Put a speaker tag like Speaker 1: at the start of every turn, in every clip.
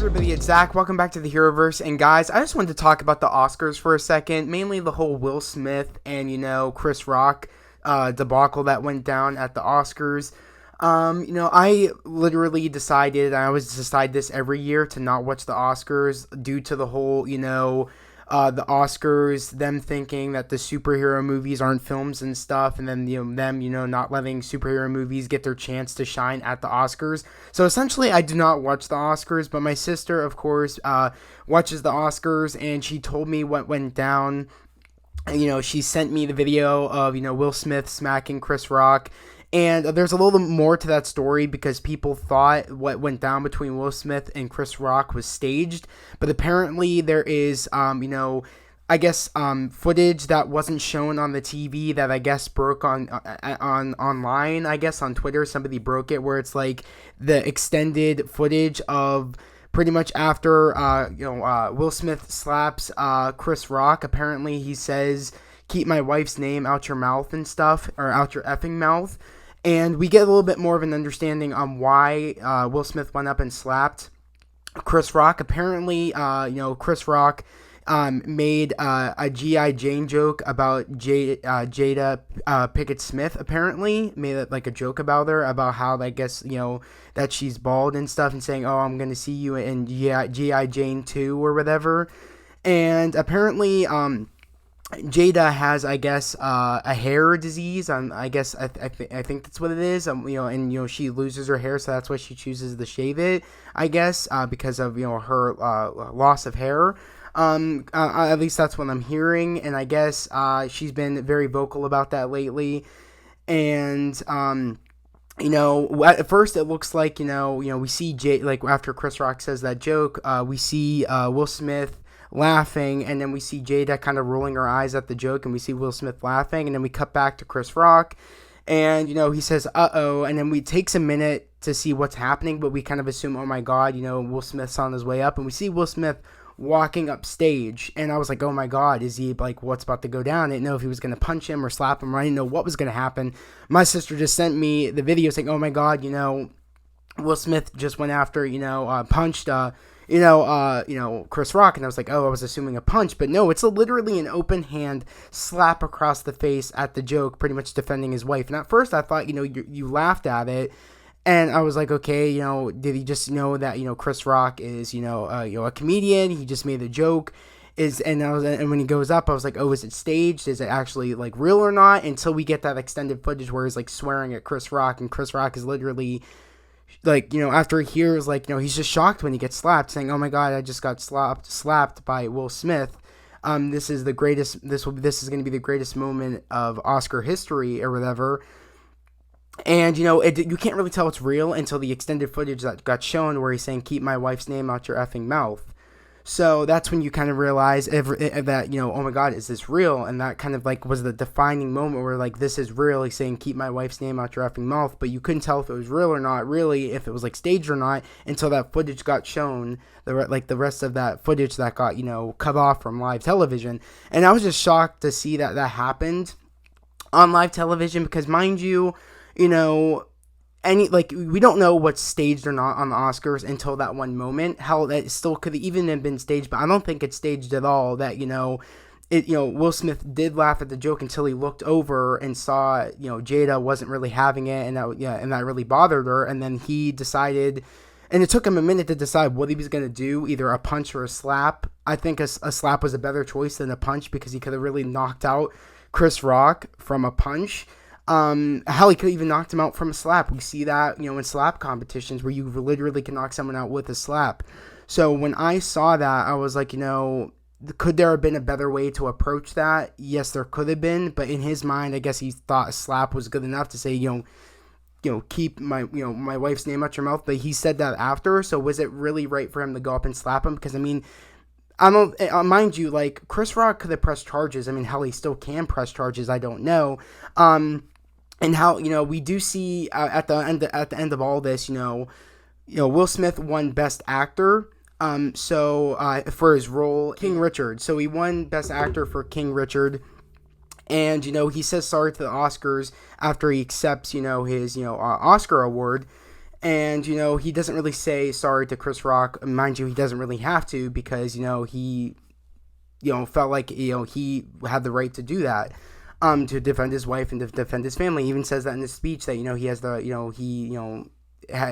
Speaker 1: everybody? It's Zach. Welcome back to the Heroverse. And guys, I just wanted to talk about the Oscars for a second. Mainly the whole Will Smith and, Chris Rock debacle that went down at the Oscars. I literally decided, I always decide this every year, to not watch the Oscars due to the whole, the Oscars, them thinking that the superhero movies aren't films and stuff, and then them not letting superhero movies get their chance to shine at the Oscars. So essentially, I do not watch the Oscars, but my sister, of course, watches the Oscars, and she told me what went down. She sent me the video of Will Smith smacking Chris Rock. And there's a little more to that story because people thought what went down between Will Smith and Chris Rock was staged. But apparently there is, footage that wasn't shown on the TV that I guess broke on online, I guess on Twitter. Somebody broke it where it's like the extended footage of pretty much after, Will Smith slaps Chris Rock. Apparently he says, "Keep my wife's name out your mouth" and stuff, or out your effing mouth. And we get a little bit more of an understanding on why Will Smith went up and slapped Chris Rock. Apparently, Chris Rock made a G.I. Jane joke about Jada Pinkett Smith, apparently. Made it like a joke about her, about how, I guess, that she's bald and stuff, and saying, "Oh, I'm going to see you in G.I. Jane 2 or whatever." And apparently, Jada has, I guess, a hair disease. I guess I think that's what it is. And she loses her hair, so that's why she chooses to shave it. I guess because of her loss of hair. At least that's what I'm hearing, and I guess she's been very vocal about that lately. And at first it looks like we see after Chris Rock says that joke, we see Will Smith laughing, and then we see Jada kind of rolling her eyes at the joke, and we see Will Smith laughing, and then we cut back to Chris Rock, and he says "uh-oh," and then we takes a minute to see what's happening, but we kind of assume, oh my god, Will Smith's on his way up, and we see Will Smith walking up stage, and I was like, oh my god, is he what's about to go down? I didn't know if he was going to punch him or slap him, or I didn't know what was going to happen. My sister just sent me the video saying, oh my god, Will Smith just went after, punched Chris Rock, and I was like, oh, I was assuming a punch, but no, it's literally an open hand slap across the face at the joke, pretty much defending his wife. And at first I thought, you laughed at it, and I was like, okay, did he just know that, Chris Rock is, a comedian, he just made the joke, and when he goes up, I was like, oh, is it staged? Is it actually, real or not? Until we get that extended footage where he's, swearing at Chris Rock, and Chris Rock is literally after he hears, he's just shocked when he gets slapped, saying, oh my god, I just got slapped by Will Smith. This is the greatest, this is going to be the greatest moment of Oscar history, or whatever. And, you can't really tell it's real until the extended footage that got shown where he's saying, "Keep my wife's name out your effing mouth." So that's when you kind of realize that, oh my god, is this real? And that kind of was the defining moment where this is real. He's saying, "Keep my wife's name out your effing mouth," but you couldn't tell if it was real or not, really, if it was staged or not, until that footage got shown, the rest of that footage that got, cut off from live television. And I was just shocked to see that happened on live television, because mind you, we don't know what's staged or not on the Oscars until that one moment. Hell, that still could even have been staged, but I don't think it's staged at all. That Will Smith did laugh at the joke until he looked over and saw Jada wasn't really having it, and that really bothered her. And then he decided, and it took him a minute to decide what he was gonna do, either a punch or a slap. I think a slap was a better choice than a punch, because he could have really knocked out Chris Rock from a punch. Hell, he could even knocked him out from a slap. We see that, in slap competitions where you literally can knock someone out with a slap. So when I saw that, I was like, could there have been a better way to approach that? Yes, there could have been, but in his mind, I guess he thought a slap was good enough to say, keep my, my wife's name out your mouth. But he said that after, so was it really right for him to go up and slap him? Because, I don't, mind you, Chris Rock could have pressed charges. Hell, he still can press charges. I don't know. And how, we do see at the end of all this, Will Smith won Best Actor. For his role, King Richard. So he won Best Actor for King Richard. And, he says sorry to the Oscars after he accepts, his, Oscar award. And, he doesn't really say sorry to Chris Rock. Mind you, he doesn't really have to, because, he, felt like, he had the right to do that, to defend his wife and to defend his family. He even says that in his speech that, he has the,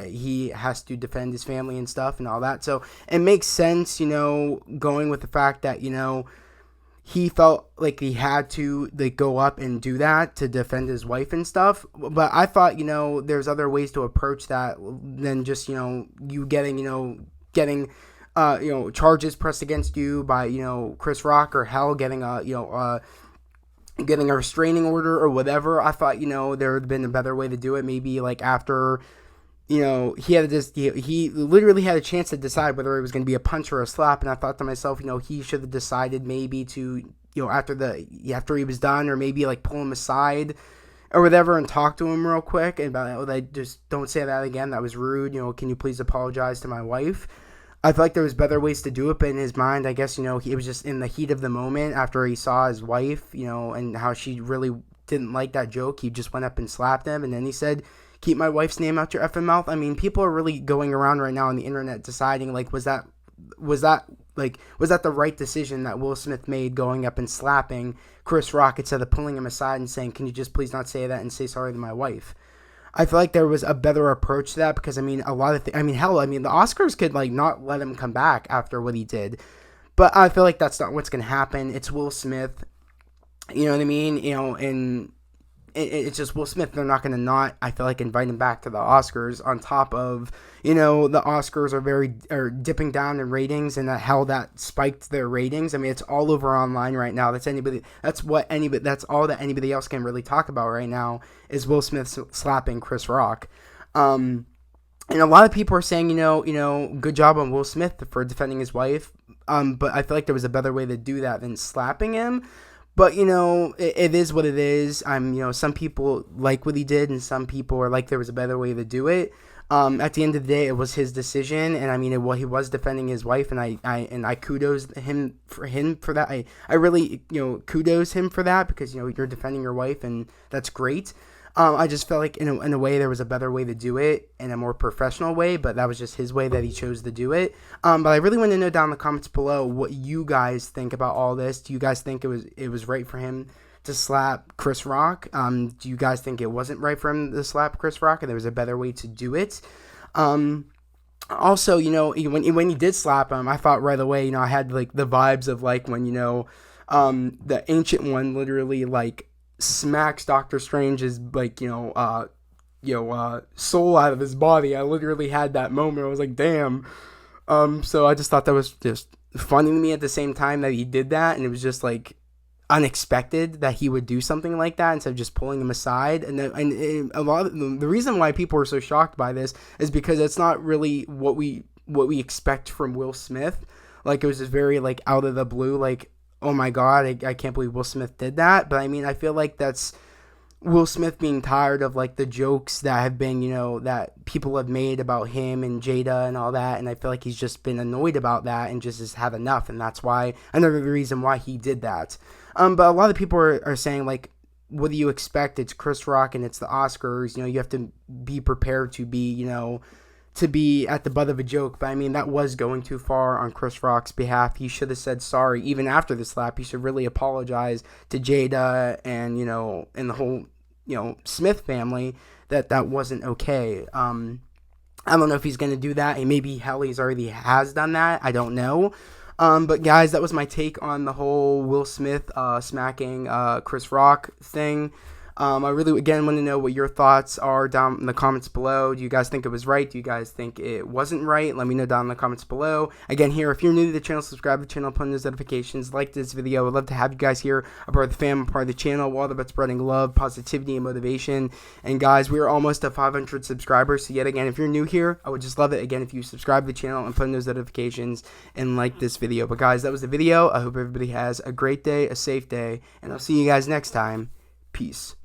Speaker 1: he has to defend his family and stuff and all that. So it makes sense, going with the fact that, he felt like he had to, like, go up and do that to defend his wife and stuff. But I thought, there's other ways to approach that than just, you getting charges pressed against you by, Chris Rock, or hell, getting getting a restraining order or whatever. I thought, there would have been a better way to do it. Maybe, like, after, he literally had a chance to decide whether it was going to be a punch or a slap. And I thought to myself, he should have decided maybe to, after he was done, or maybe, like, pull him aside or whatever and talk to him real quick and about, just don't say that again. That was rude. Can you please apologize to my wife? I feel like there was better ways to do it, but in his mind, I guess, he was just in the heat of the moment after he saw his wife, and how she really didn't like that joke. He just went up and slapped him, and then he said, "Keep my wife's name out your effing mouth." I mean, people are really going around right now on the internet deciding, like, was that the right decision that Will Smith made, going up and slapping Chris Rock instead of pulling him aside and saying, "Can you just please not say that and say sorry to my wife?" I feel like there was a better approach to that, because, I mean, the Oscars could, like, not let him come back after what he did. But I feel like that's not what's going to happen. It's Will Smith. You know what I mean? And it's just Will Smith. They're not going to not, I feel like, invite him back to the Oscars, on top of, the Oscars are dipping down in ratings, and that spiked their ratings. I mean, it's all over online right now. That's all that anybody else can really talk about right now, is Will Smith slapping Chris Rock. And a lot of people are saying, good job on Will Smith for defending his wife. But I feel like there was a better way to do that than slapping him. But, it is what it is. Some people like what he did, and some people are like, there was a better way to do it. At the end of the day, it was his decision, and he was defending his wife, and I kudos him for that. I really, kudos him for that, because, you're defending your wife, and that's great. I just felt like in a way there was a better way to do it, in a more professional way, but that was just his way that he chose to do it. But I really want to know down in the comments below what you guys think about all this. Do you guys think it was right for him to slap Chris Rock? Do you guys think it wasn't right for him to slap Chris Rock, and there was a better way to do it? Also, when he did slap him, I thought right away, I had, like, the vibes of, like, when, the Ancient One literally, like, smacks Doctor Strange's, like, soul out of his body. I literally had that moment. I was like, damn. So I just thought that was just funny to me at the same time that he did that, and it was just, like, unexpected that he would do something like that instead of just pulling him aside. And a lot of the reason why people are so shocked by this is because it's not really what we expect from Will Smith. Like, it was just very, like, out of the blue, like, oh my god, I can't believe Will Smith did that. But I feel like that's Will Smith being tired of, like, the jokes that have been, that people have made about him and Jada and all that. And I feel like he's just been annoyed about that and just has had enough. And that's why, another reason why he did that. But a lot of people are saying, like, what do you expect? It's Chris Rock and it's the Oscars. You have to be prepared to be, to be at the butt of a joke. But that was going too far on Chris Rock's behalf. He should have said sorry. Even after the slap, he should really apologize to Jada and, and the whole, Smith family, that wasn't okay. I don't know if he's going to do that. And maybe he's already has done that. I don't know. But guys, that was my take on the whole Will Smith smacking Chris Rock thing. I really, again, want to know what your thoughts are down in the comments below. Do you guys think it was right? Do you guys think it wasn't right? Let me know down in the comments below. Again, here, if you're new to the channel, subscribe to the channel, put on those notifications, like this video. I'd love to have you guys here, a part of the fam, a part of the channel. We're all about spreading love, positivity, and motivation. And guys, we're almost to 500 subscribers. So yet again, if you're new here, I would just love it, again, if you subscribe to the channel and put on those notifications and like this video. But guys, that was the video. I hope everybody has a great day, a safe day, and I'll see you guys next time. Peace.